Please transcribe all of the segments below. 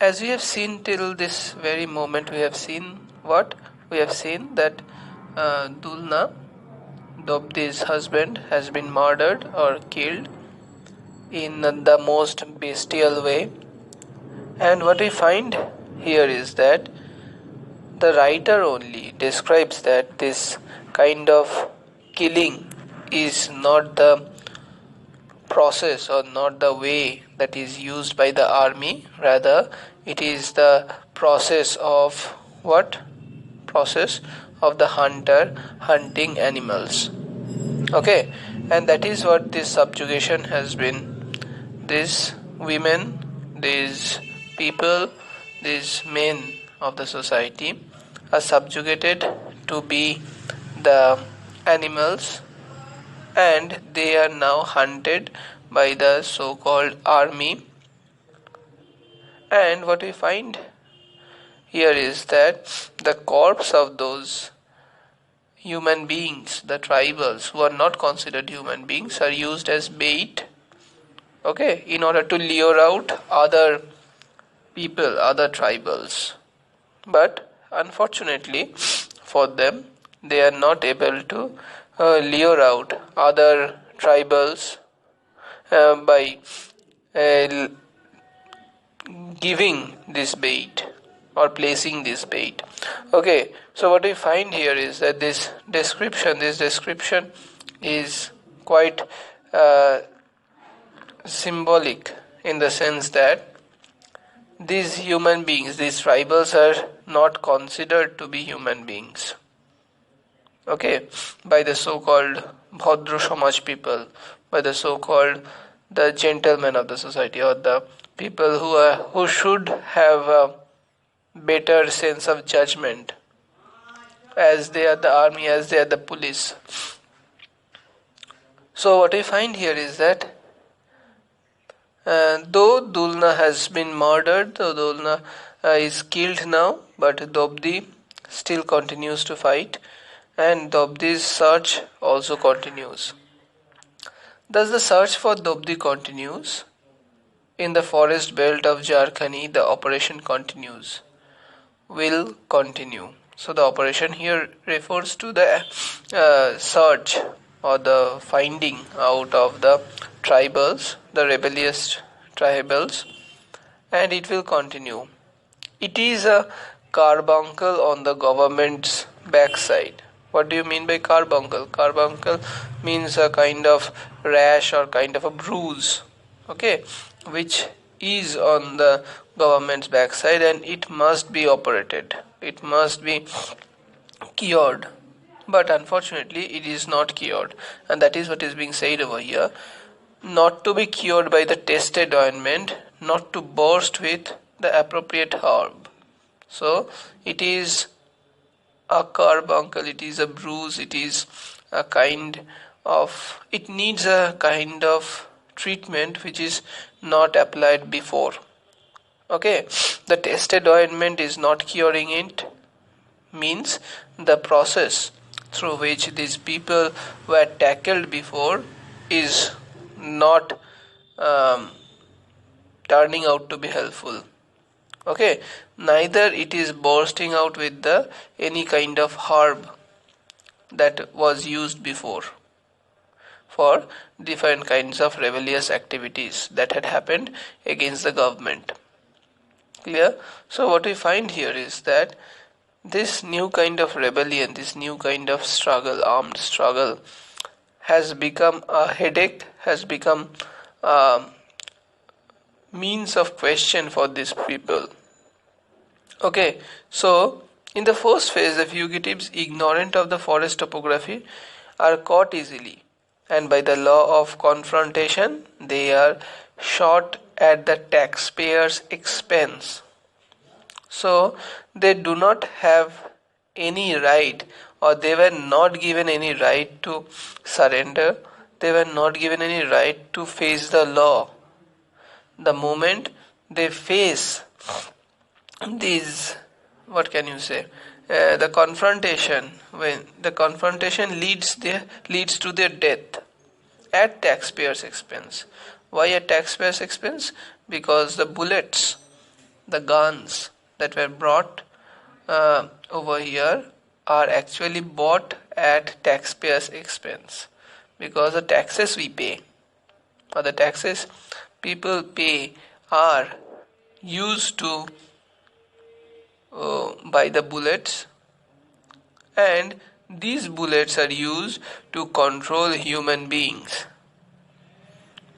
As we have seen till this very moment, we have seen what? We have seen that Dulna, Dobdi's husband, has been murdered or killed in the most bestial way. And what we find here is that the writer only describes that this kind of killing is not the process or not the way that is used by the army, rather it is the process of what? Process of the hunter hunting animals. Okay, and that is what this subjugation has been. These women, these people, these men of the society are subjugated to be the animals, and they are now hunted by the so-called army. And what we find here is that the corpse of those human beings, the tribals who are not considered human beings, are used as bait, okay, in order to lure out other people, other tribals. But unfortunately for them, they are not able to lure out other tribals by uh, giving this bait or placing this bait. Okay, so what we find here is that this description is quite symbolic, in the sense that these human beings, these tribals, are not considered to be human beings, okay, by the so-called Bhadra Samaj people, by the so-called the gentlemen of the society, or the people who should have a better sense of judgment, as they are the army, as they are the police. So what we find here is that though Dulna has been murdered, though Dulna is killed now, but Dobdi still continues to fight, and Dobdi's search also continues. Thus the search for Dobdi continues. In the forest belt of Jharkhani, the operation continues, will continue. So the operation here refers to the search or the finding out of the tribals, the rebellious tribals, and it will continue. It is a carbuncle on the government's backside. What do you mean by carbuncle? Carbuncle means a kind of rash or kind of a bruise, okay, which is on the government's backside, and it must be operated. It must be cured. But unfortunately, it is not cured, and that is what is being said over here. Not to be cured by the tested ointment, not to burst with the appropriate herb. So it is a carbuncle, it is a bruise, it is a kind of, it needs a kind of treatment which is not applied before. Okay, the tested ointment is not curing it, means the process through which these people were tackled before is not turning out to be helpful. Okay, neither it is bursting out with the any kind of herb that was used before for different kinds of rebellious activities that had happened against the government. Clear? So what we find here is that this new kind of rebellion, this new kind of struggle, armed struggle, has become a headache, has become a means of question for these people. Okay, so in the first phase, the fugitives, ignorant of the forest topography, are caught easily, and by the law of confrontation, they are shot at the taxpayer's expense. So they do not have any right, or they were not given any right to surrender. They were not given any right to face the law. The moment they face these, what can you say, the confrontation, when the confrontation leads to their death at taxpayers' expense. Why at taxpayers' expense? Because the bullets the guns that were brought over here are actually bought at taxpayers' expense, because the taxes we pay, or the taxes people pay, are used to buy the bullets, and these bullets are used to control human beings.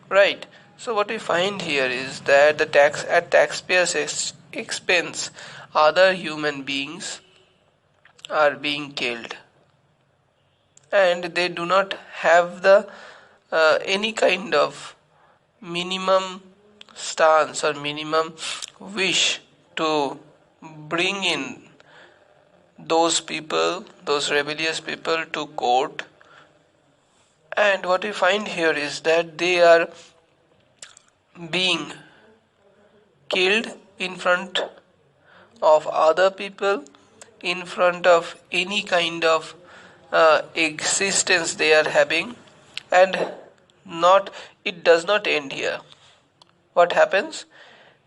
Right. So what we find here is that the tax at taxpayers' expense, other human beings are being killed, and they do not have the any kind of minimum stance or minimum wish to bring in those people, those rebellious people, to court. And what we find here is that they are being killed in front of other people, in front of any kind of existence they are having. And not it does not end here. What happens?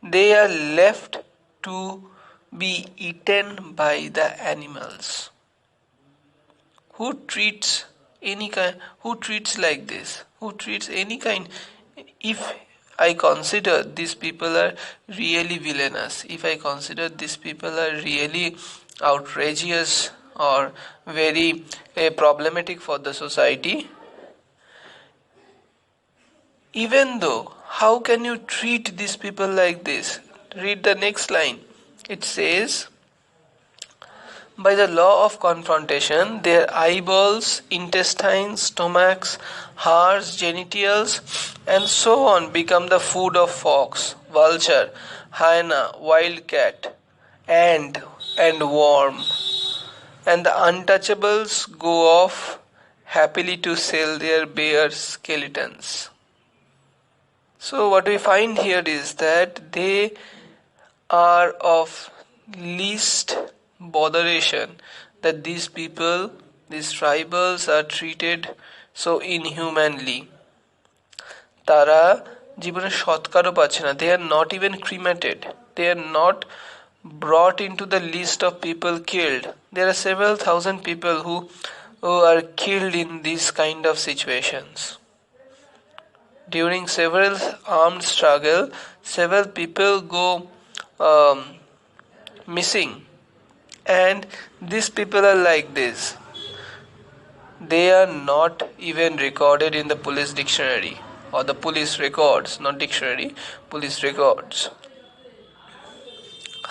They are left to be eaten by the animals. Who treats who treats like this? Who treats any kind? If I consider these people are really villainous, if I consider these people are really outrageous or very problematic for the society, even though, how can you treat these people like this? Read the next line. It says, by the law of confrontation, their eyeballs, intestines, stomachs, hearts, genitals, and so on become the food of fox, vulture, hyena, wildcat, ant, and worm. And the untouchables go off happily to sell their bare skeletons. So what we find here is that they are of least botheration, that these people, these tribals, are treated so inhumanly. তারা জীবনে সৎকারও পাচ্ছে না. They are not even cremated. They are not brought into the list of people killed. There are several thousand people who are killed in these kind of situations. During several armed struggle, several people go missing, and these people are like this. They are not even recorded in the police dictionary, or the police records, not dictionary, police records.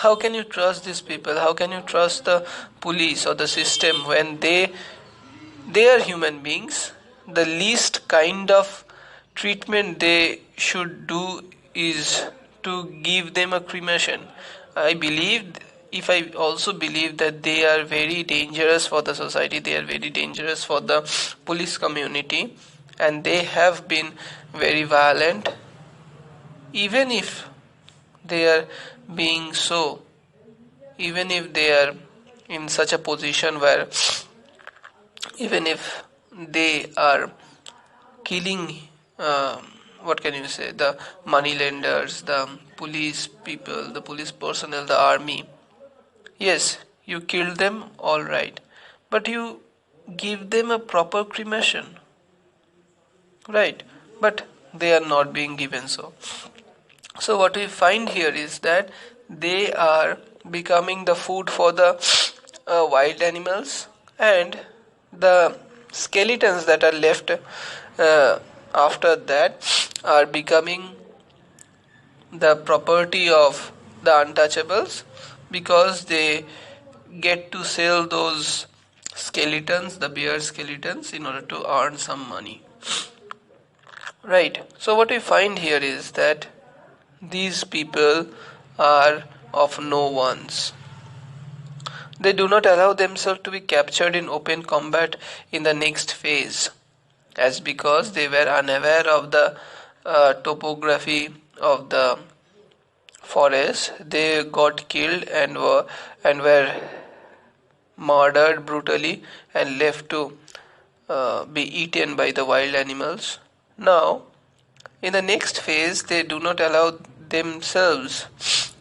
How can you trust these people? How can you trust the police or the system when they are human beings? The least kind of treatment they should do is to give them a cremation. I also believe that they are very dangerous for the society, they are very dangerous for the police community, and they have been very violent. Even if they are being so, even if they are in such a position where, even if they are killing, what can you say, the money lenders, the police people, the police personnel, the army, yes, you kill them, all right, but you give them a proper cremation, right? But they are not being given so. So what we find here is that they are becoming the food for the wild animals, and the skeletons that are left after that are becoming the property of the untouchables, because they get to sell those skeletons, the bear skeletons, in order to earn some money. Right. So what we find here is that these people are of no ones. They do not allow themselves to be captured in open combat in the next phase, as because they were unaware of the topography of the forest, they got killed and were murdered brutally and left to be eaten by the wild animals. Now, in the next phase, they do not allow themselves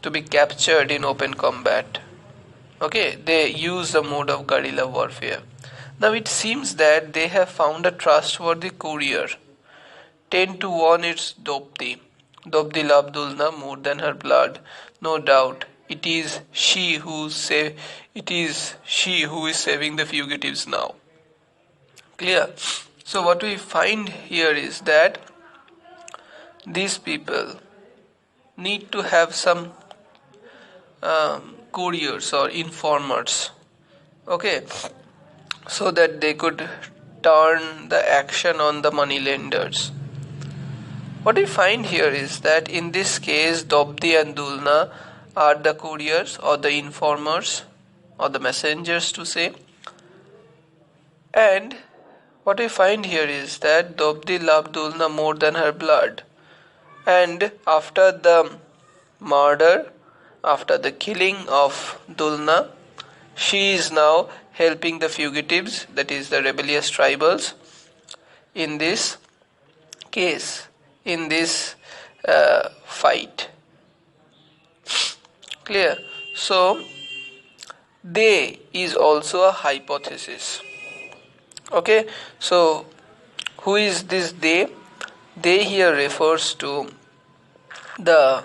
to be captured in open combat. Okay, they use the mode of guerrilla warfare. Now it seems that they have found a trustworthy courier. 10 to 1 it's Dopti. Dopti loved Dulna more than her blood. No doubt. It is she who is saving the fugitives now. Clear? So what we find here is that these people need to have some couriers or informers, okay, so that they could turn the action on the moneylenders. What we find here is that in this case Dobdi and Dulna are the couriers or the informers or the messengers to say, and what we find here is that Dobdi loved Dulna more than her blood, and after the murder, after the killing of Dulna, she is now helping the fugitives, that is the rebellious tribals, in this case, in this fight. Clear? So, they is also a hypothesis. Okay, so who is this they? They here refers to the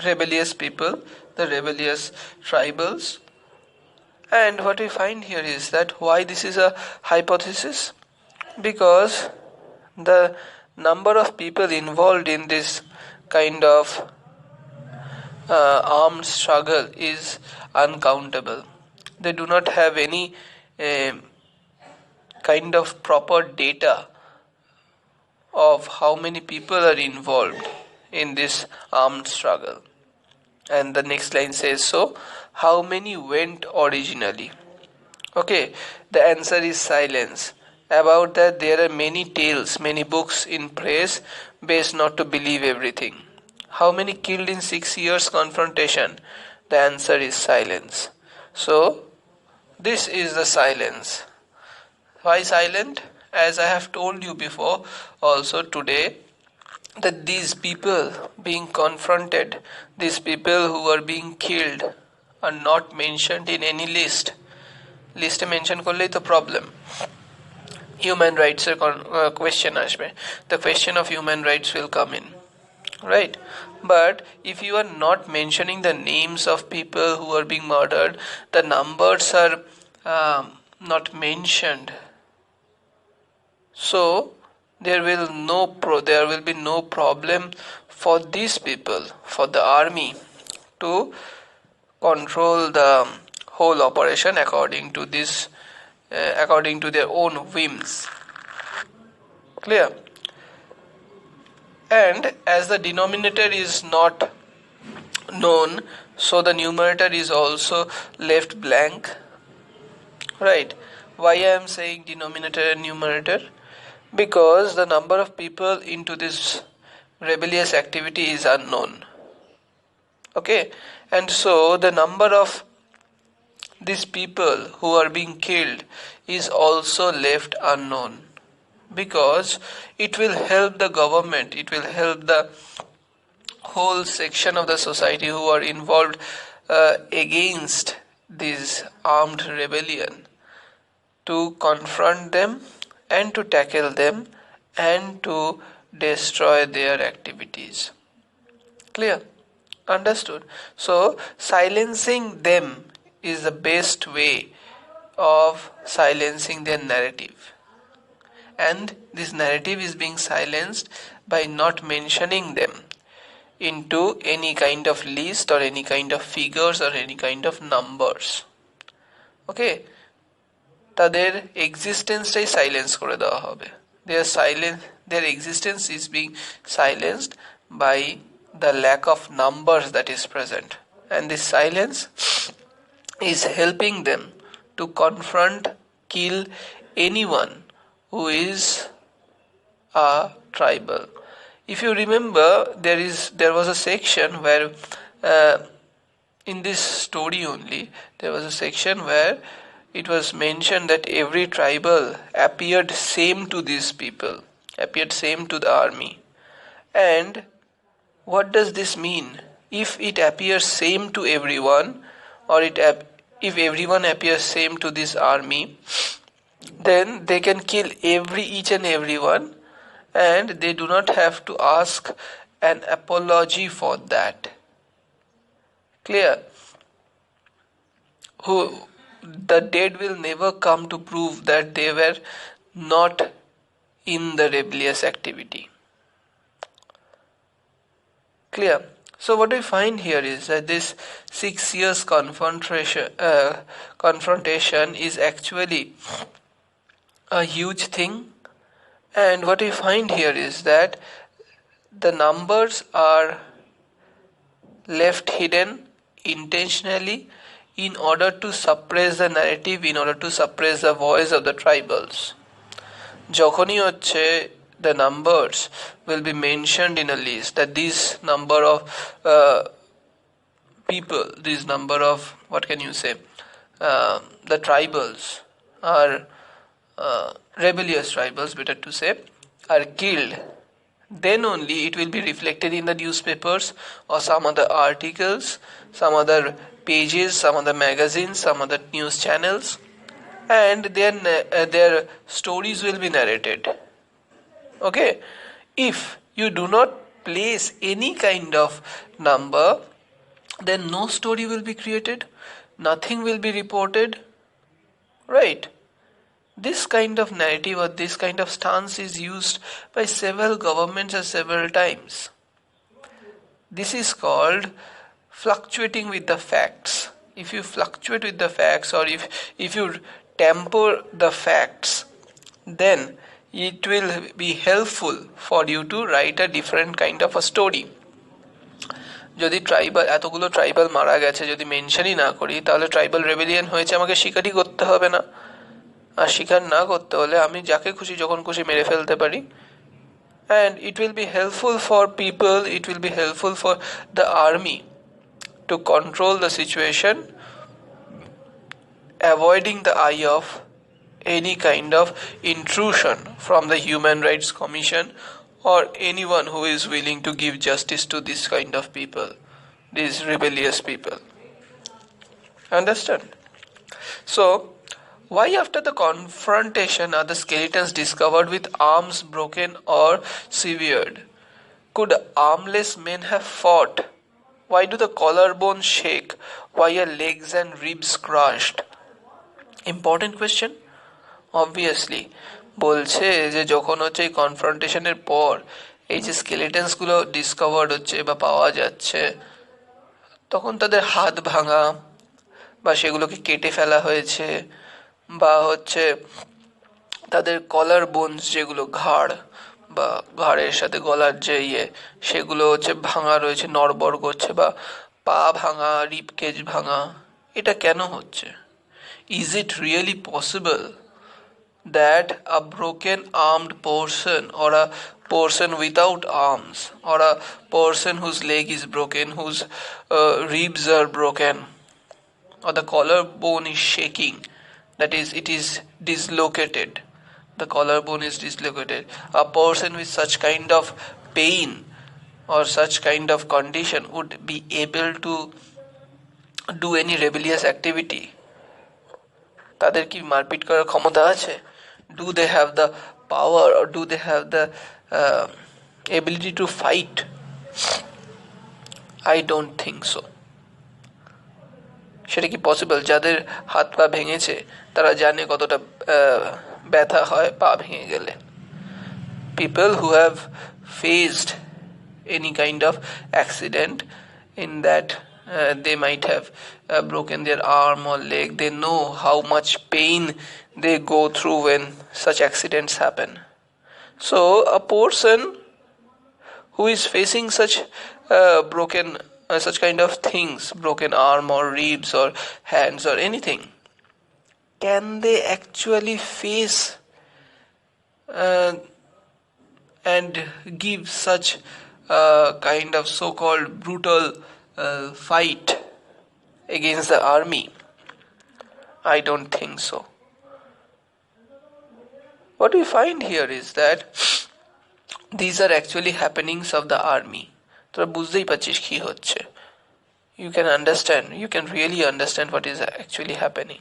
rebellious people, the rebellious tribals. And what we find here is that why this is a hypothesis? Because the number of people involved in this kind of armed struggle is uncountable. They do not have any kind of proper data of how many people are involved in this armed struggle. And the next line says, so how many went originally? Okay, the answer is silence. About that there are many tales, many books in press, best not to believe everything. How many killed in 6 years confrontation? The answer is silence. So this is the silence. Why silent? As I have told you before also today, that these people being confronted, these people who are being killed are not mentioned in any list. List mention korlei to problem. Human rights question ashbe. The question of human rights will come in. Right? But if you are not mentioning the names of people who are being murdered, the numbers are not mentioned. So there will be no problem for these people, for the army, to control the whole operation according to their own whims. Clear? And as the denominator is not known, so the numerator is also left blank. Right? Why I am saying denominator and numerator? Because the number of people into this rebellious activity is unknown. Okay, and so the number of these people who are being killed is also left unknown, because it will help the government, it will help the whole section of the society who are involved against this armed rebellion to confront them and to tackle them and to destroy their activities. Clear? Understood? So silencing them is the best way of silencing their narrative, and this narrative is being silenced by not mentioning them into any kind of list or any kind of figures or any kind of numbers. Okay, তাদের এক্সিস্টেন্সটাই silence করে দেওয়া হবে. Their existence is being silenced by the lack of numbers that is present, and this silence is helping them to confront, kill anyone who is a tribal. If you remember, there was a section where in this story only there was a section where it was mentioned that every tribal appeared same to these people, appeared same to the army. And what does this mean? if it appears same to everyone, or if everyone appears same to this army, then they can kill each and everyone, and they do not have to ask an apology for that. Clear? Who the dead will never come to prove that they were not in the rebellious activity. Clear? So what we find here is that this 6 years confrontation is actually a huge thing, and what we find here is that the numbers are left hidden intentionally in order to suppress the narrative, in order to suppress the voice of the tribals. যখনই হচ্ছে the numbers will be mentioned in a list, that this number of people, this number of, what can you say, the tribals are rebellious tribals, better to say, are killed, then only it will be reflected in the newspapers or some other articles, some other pages, some other magazines, some other news channels, and their stories will be narrated. Okay, if you do not place any kind of number, then no story will be created, nothing will be reported, right? This kind of narrative or this kind of stance is used by several governments at several times. This is called fluctuating with the facts. If you fluctuate with the facts, or if you temper the facts, then it will be helpful for you to write a different kind of a story. যদি tribal এতগুলো tribal মারা গেছে যদি মেনশনই না করি, তাহলে tribal rebellion হয়েছে আমাকে স্বীকারই করতে হবে না, আর স্বীকার না করতে হলে আমি যাকে খুশি যখন খুশি মেরে ফেলতে পারি। And it will be helpful for people, it will be helpful for the army to control the situation, avoiding the eye of any kind of intrusion from the Human Rights Commission or anyone who is willing to give justice to this kind of people, these rebellious people. Understand? So, why after the confrontation are the skeletons discovered with arms broken or severed? Could armless men have fought? Why do the collarbones shake? Why are legs and ribs crushed? Important question. Obviously, বলছে যে যখন হচ্ছে এই কনফ্রন্টেশনের পর এই যে স্কেলেটনস গুলো discovered হচ্ছে বা পাওয়া যাচ্ছে, তখন তাদের হাত ভাঙা বা সেগুলোকে কেটে ফেলা হয়েছে, বা হচ্ছে তাদের কলার বোনস, যেগুলো ঘাড় বা ঘাড়ের সাথে গলার যে সেগুলো হচ্ছে ভাঙা রয়েছে, নড়বড় করছে, বা পা ভাঙা, রিবকেজ ভাঙা, এটা কেন হচ্ছে? Is it really possible that a broken armed person, or a person without arms, or a person whose leg is broken, whose ribs are broken, or the collarbone is shaking, that is, it is dislocated, the collarbone is dislocated, a person with such kind of pain or such kind of condition would be able to do any rebellious activity? তাদের কি মারপিট করার ক্ষমতা আছে? Do they have the power, or do they have the ability to fight? I don't think so. সেটা কি possible? যাদের হাত পা ভেঙেছে তারা জানে কতটা ব্যথা হয় পা ভেঙে গেলে. People who have faced any kind of accident in that they might have broken their arm or leg, they know how much pain they go through when such accidents happen. So a person who is facing such broken such kind of things, broken arm or ribs or hands or anything, can they actually face and give such kind of so-called brutal fight against the army? I don't think so. What we find here is that these are actually happenings of the army. তোরা বুঝতেই পারছিস কি হচ্ছে. you can understand, you can really understand what is actually happening.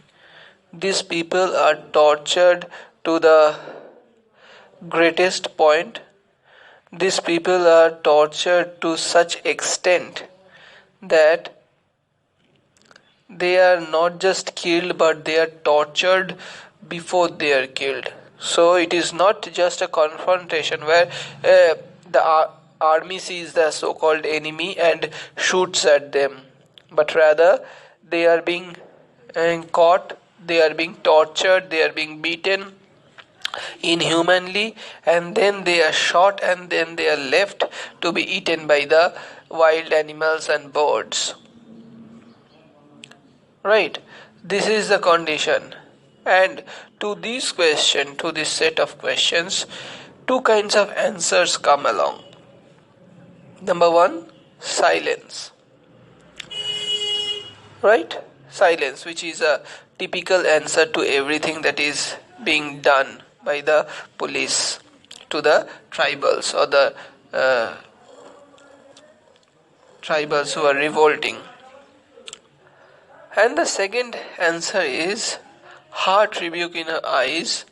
These people are tortured to the greatest point. These people are tortured to such extent that they are not just killed, but they are tortured before they are killed. So it is not just a confrontation where the army sees the so-called enemy and shoots at them, but rather they are being caught, they are being tortured, they are being beaten inhumanly, and then they are shot, and then they are left to be eaten by the wild animals and birds. Right, this is the condition. And to this set of questions, two kinds of answers come along. Number one, silence. Right? Silence, which is a typical answer to everything that is being done by the police to the tribals, or the tribals who are revolting. And the second answer is heart rebuke in her eyes.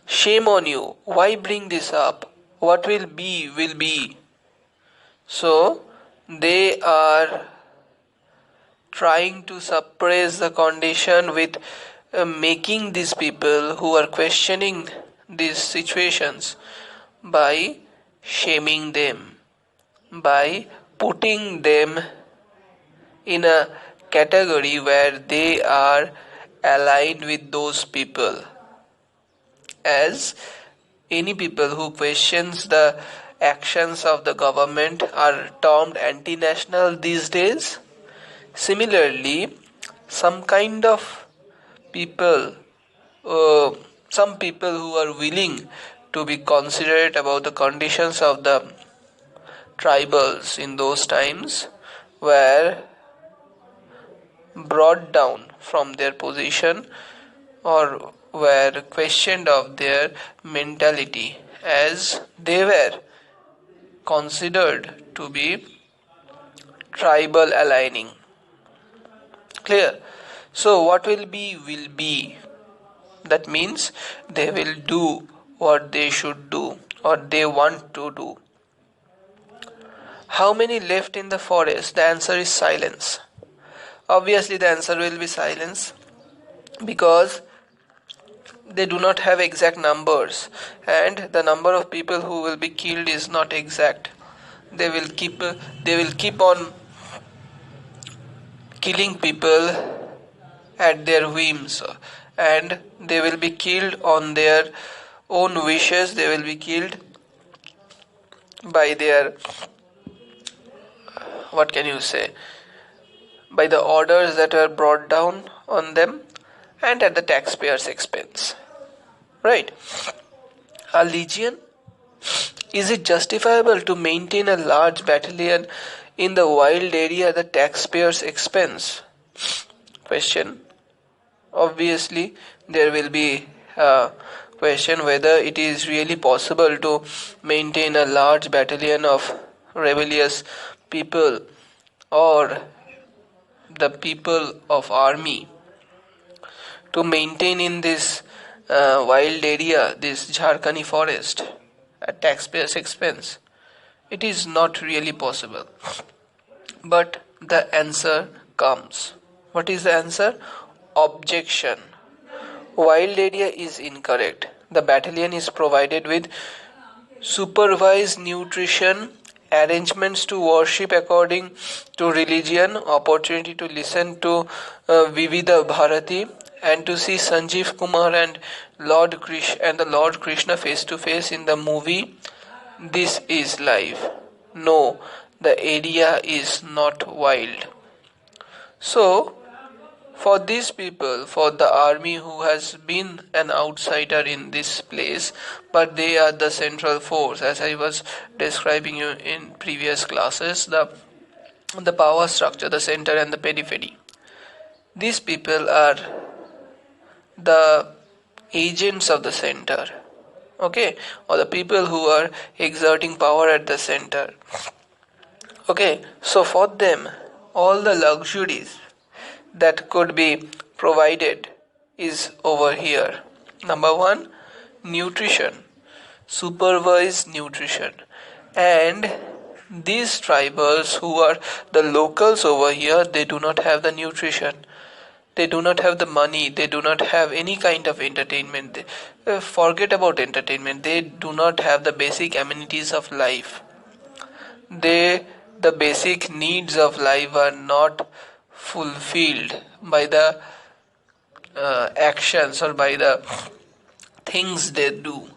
Shame on you. Why bring this up? What will be, will be. So they are trying to suppress the condition with making these people who are questioning these situations by shaming them, by putting them in a category where they are aligned with those people. As any people who questions the actions of the government are termed anti-national these days, similarly some kind of people, some people who are willing to be considerate about the conditions of the tribals in those times were brought down from their position, or were questioned of their mentality, as they were considered to be tribal aligning. Clear? So what will be, will be. That means they will do what they should do, or they want to do. How many left in the forest? The answer is silence. Obviously the answer will be silence, because they do not have exact numbers, and the number of people who will be killed is not exact. They will keep on killing people at their whims, and they will be killed on their own wishes. They will be killed by their, what can you say, by the orders that were brought down on them, and at the taxpayers' expense. Right? A legion? Is it justifiable to maintain a large battalion in the wild area at the taxpayers' expense? Question. Obviously, there will be a question whether it is really possible to maintain a large battalion of rebellious people, or the people of army, to maintain in this wild area, this Jharkhandi forest, at taxpayers' expense. It is not really possible. But the answer comes. What is the answer? Objection. Wild area is incorrect. The battalion is provided with supervised nutrition, arrangements to worship according to religion, opportunity to listen to Vivida Bharati, and to see Sanjeev Kumar and the Lord Krishna face to face in the movie This Is Life. No, the area is not wild. So, for these people, for the army who has been an outsider in this place, but they are the central force, as I was describing you in previous classes, the power structure, the center and the periphery. These people are the agents of the center, okay, or the people who are exerting power at the center. Okay, so for them, all the luxuries that could be provided is over here. Number one, nutrition, supervised nutrition. And these tribals who are the locals over here, they do not have the nutrition. They do not have the money. They do not have any kind of entertainment. Forget about entertainment. They do not have the basic amenities of life. The basic needs of life are not fulfilled by the actions or by the things they do.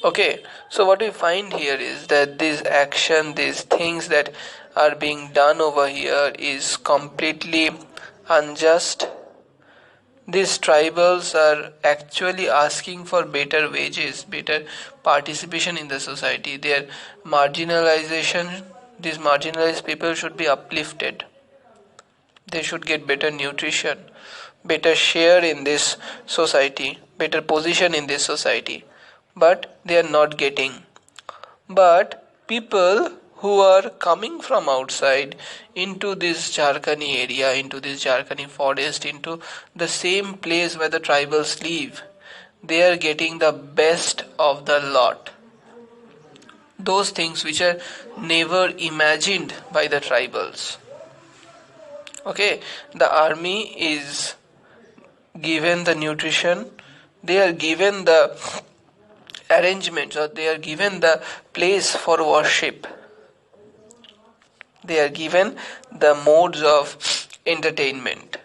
Okay, so what we find here is that this action, these things that are being done over here is completely unjust. These tribals are actually asking for better wages, better participation in the society. Their marginalization, these marginalized people should be uplifted. They should get better nutrition, better share in this society, better position in this society. But they are not getting. But people who are coming from outside into this Jharkhandi area, into this Jharkhandi forest, into the same place where the tribals live, they are getting the best of the lot. Those things which are never imagined by the tribals. Okay, the army is given the nutrition, they are given the arrangements, or they are given the place for worship. They are given the modes of entertainment.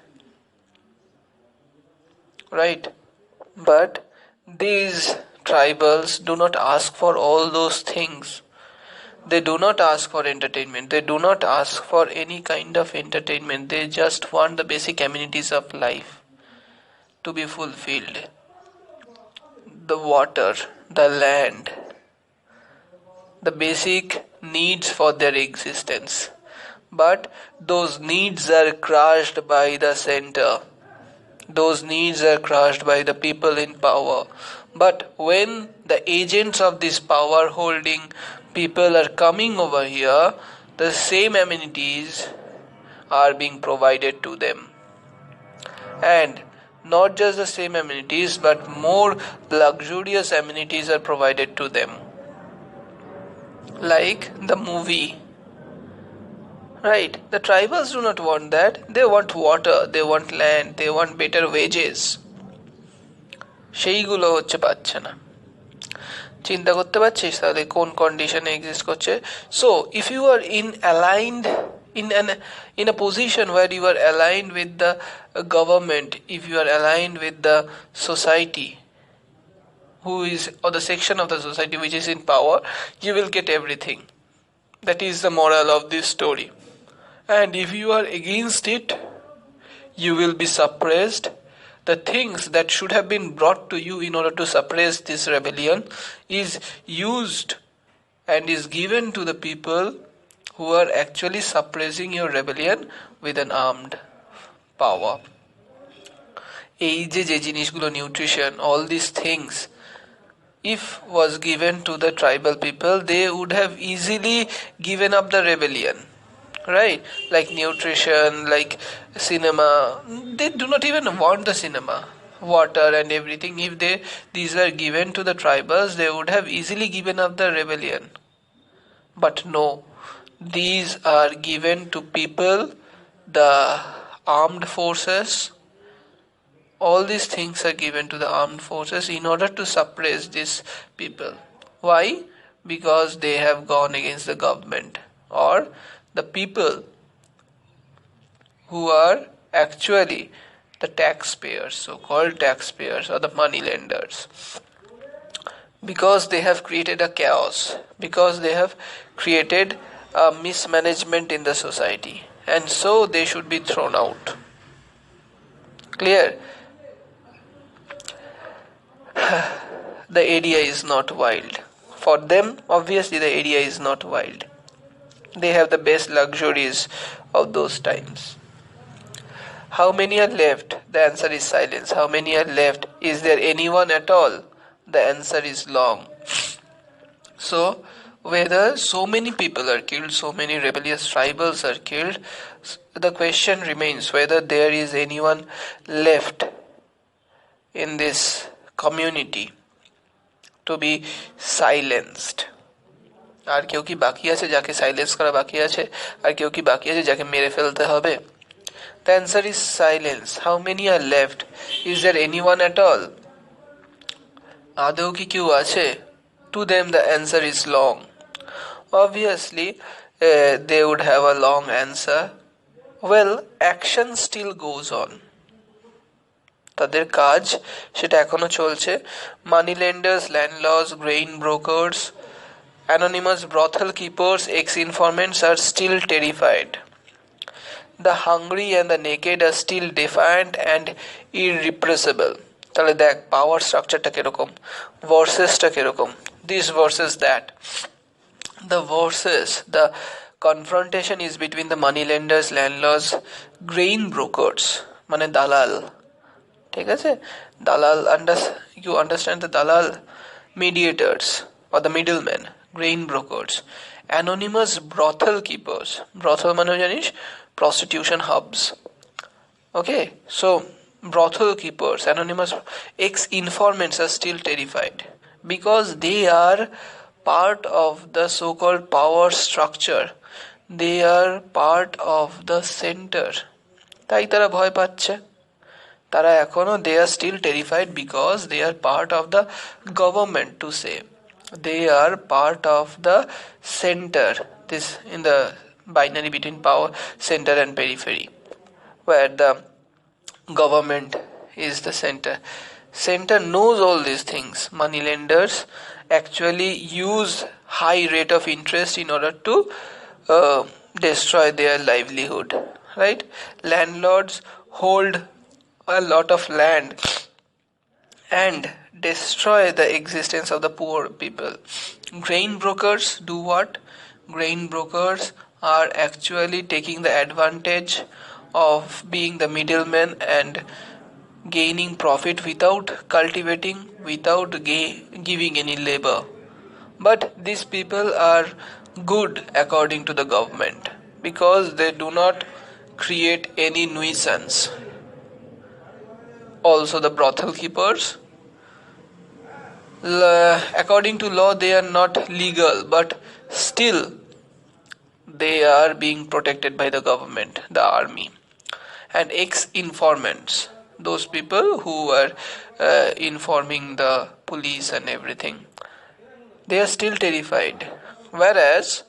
Right? But these tribals do not ask for all those things. They do not ask for entertainment. They do not ask for any kind of entertainment. They just want the basic amenities of life to be fulfilled. The water, the land, the basic needs for their existence. But those needs are crushed by the center. Those needs are crushed by the people in power. But when the agents of this power holding people are coming over here, the same amenities are being provided to them. And not just the same amenities, but more luxurious amenities are provided to them. Like the movie. Right, the tribals do not want that. They want water, they want land, they want better wages. সেইগুলো হচ্ছে পাচ্ছে না। চিন্তা করতে পারছিস তাহলে কোন কন্ডিশনে এক্সিস্ট করছে? So if you are in a position where you are aligned with the government, if you are aligned with the society, who is, or the section of the society which is in power, you will get everything. That is the moral of this story. And if you are against it, you will be suppressed. The things that should have been brought to you in order to suppress this rebellion is used and is given to the people who are actually suppressing your rebellion with an armed power. এই যে জিনিসগুলো, nutrition, all these things, if was given to the tribal people, they would have easily given up the rebellion. Right? Like nutrition, like cinema. They do not even want the cinema, water and everything. If these were given to the tribals, they would have easily given up the rebellion. But no, these are given to people, the armed forces. All these things are given to the armed forces in order to suppress these people. Why? Because they have gone against the government, or the people who are actually the taxpayers, so-called taxpayers, or the money lenders. Because they have created a chaos, because they have created a mismanagement in the society, and so they should be thrown out. Clear? The area is not wild. For them, obviously the area is not wild. They have the best luxuries of those times. How many are left? The answer is silence. How many are left? Is there anyone at all? The answer is long. So, whether so many people are killed, so many rebellious tribals are killed, the question remains whether there is anyone left in this community to be silenced. আর কেউ কি বাকি আছে যাকে silence করা বাকি আছে, আর কেউ কি বাকি আছে যাকে মেরে ফেলতে হবে? The answer is silence. How many are left? Is there anyone at all? আদৌ কি কেউ আছে? To them the answer is long. Obviously, they would have a long answer. Well, action still goes on. তাদের কাজ সেটা এখনো চলছে. Money lenders, landlords, grain brokers, anonymous brothel keepers, ex-informants are still terrified. The hungry and the naked are still defiant and irrepressible. তাহলে দেখ পাওয়ার স্ট্রাকচারটা কিরকম, ভার্সেসটা কিরকম, this versus that. The confrontation is between the money lenders, landlords, grain brokers, মানে দালাল, ঠিক আছে, দালাল, you understand the dalal, mediators or the middlemen, grain brokers, anonymous brothel keepers, brothel মানে জানিস prostitution hubs, okay, so brothel keepers, anonymous ex-informants are still terrified because they are part of the so-called power structure, they are part of the center, তাই তারা ভয় পাচ্ছে, তারা এখনো they are still terrified because they are part of the government, to say they are part of the center, this in the binary between power center and periphery, where the government is the center knows all these things. Money lenders actually use high rate of interest in order to destroy their livelihood, right? Landlords hold a lot of land and destroy the existence of the poor people. Grain brokers do what? Grain brokers are actually taking the advantage of being the middleman and gaining profit without cultivating, without giving any labor. But these people are good according to the government because they do not create any nuisance. Also the brothel keepers, according to law they are not legal, but still they are being protected by the government, the army. And ex-informants, those people who are informing the police and everything, they are still terrified, whereas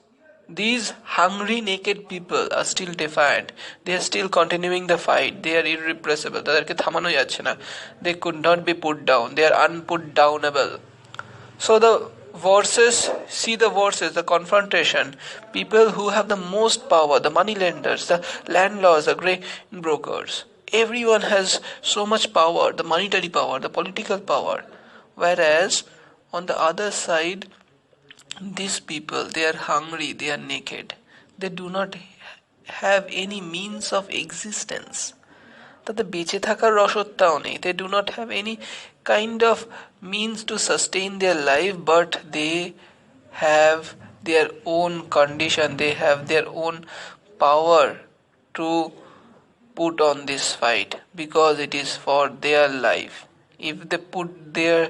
these hungry naked people are still defiant, they are still continuing the fight, they are irrepressible, তাদেরকে থামানো যাচ্ছে না, they could not be put down, they are unputdownable. So the verses, see the verses, the confrontation, people who have the most power, the money lenders, the landlords, the grain brokers, everyone has so much power, the monetary power, the political power, whereas on the other side these people, they are hungry, they are naked, they do not have any means of existence, তাদের বেঁচে থাকার রসদটাও নেই, they do not have any kind of means to sustain their life, but they have their own condition, they have their own power to put on this fight because it is for their life. If they put their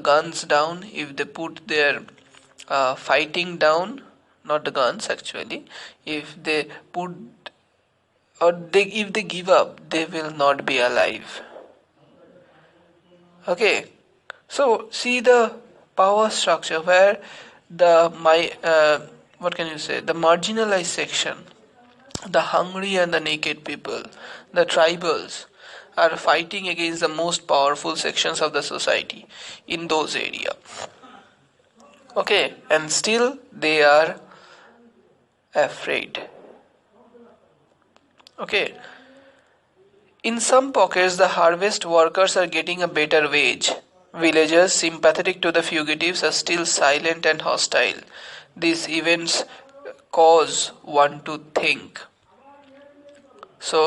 guns down, if they put their fighting down, not the guns actually, if they put or if they give up, they will not be alive. Okay, so see the power structure where what can you say, the marginalized section, the hungry and the naked people, the tribals are fighting against the most powerful sections of the society in those areas. Okay, and still they are afraid. Okay, in some pockets the harvest workers are getting a better wage. Villagers sympathetic to the fugitives are still silent and hostile. These events cause one to think. So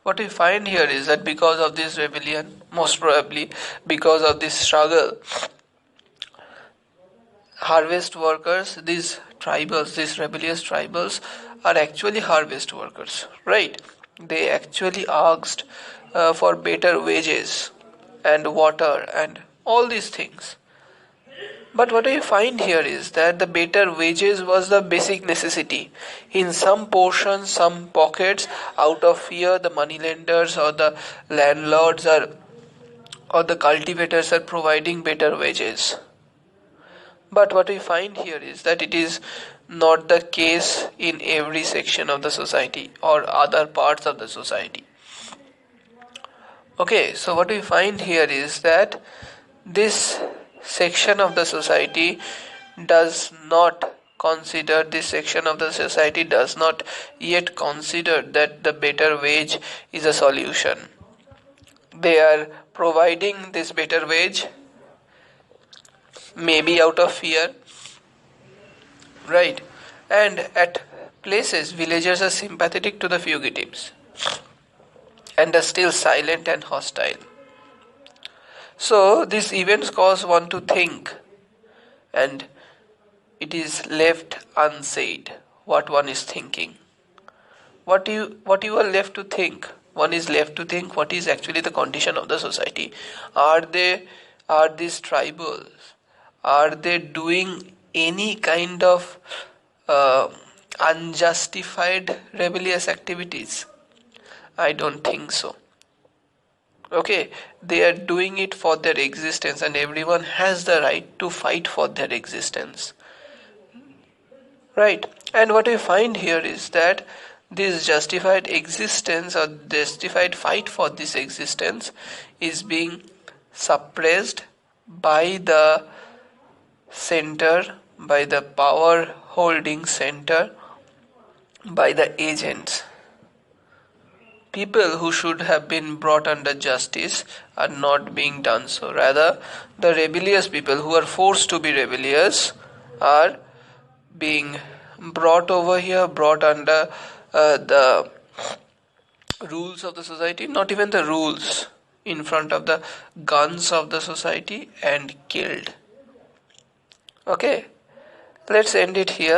what we find here is that because of this rebellion, most probably because of this struggle, harvest workers, these tribals, these rebellious tribals are actually harvest workers, right? They actually asked for better wages and water and all these things. But what I find here is that the better wages was the basic necessity. In some portions, some pockets, out of fear, the moneylenders or the landlords are or the cultivators are providing better wages. But what we find here is that it is not the case in every section of the society or other parts of the society. Okay, so what we find here is that this section of the society does not consider this section of the society does not yet consider that the better wage is a solution. They are providing this better wage maybe out of fear, right? And at places, villagers are sympathetic to the fugitives and are still silent and hostile. So, these events cause one to think, and it is left unsaid what one is thinking. What you are left to think, one is left to think what is actually the condition of the society. Are these tribals, are they doing any kind of uh, unjustified rebellious activities? I don't think so. Okay, they are doing it for their existence, and everyone has the right to fight for their existence. Right. And what we find here is that this justified existence or justified fight for this existence is being suppressed by the center, by the power holding center, by the agents. People who should have been brought under justice are not being done so. Rather, the rebellious people who are forced to be rebellious are being brought over here, brought under the rules of the society, not even the rules, in front of the guns of the society and killed. Okay, let's end it here.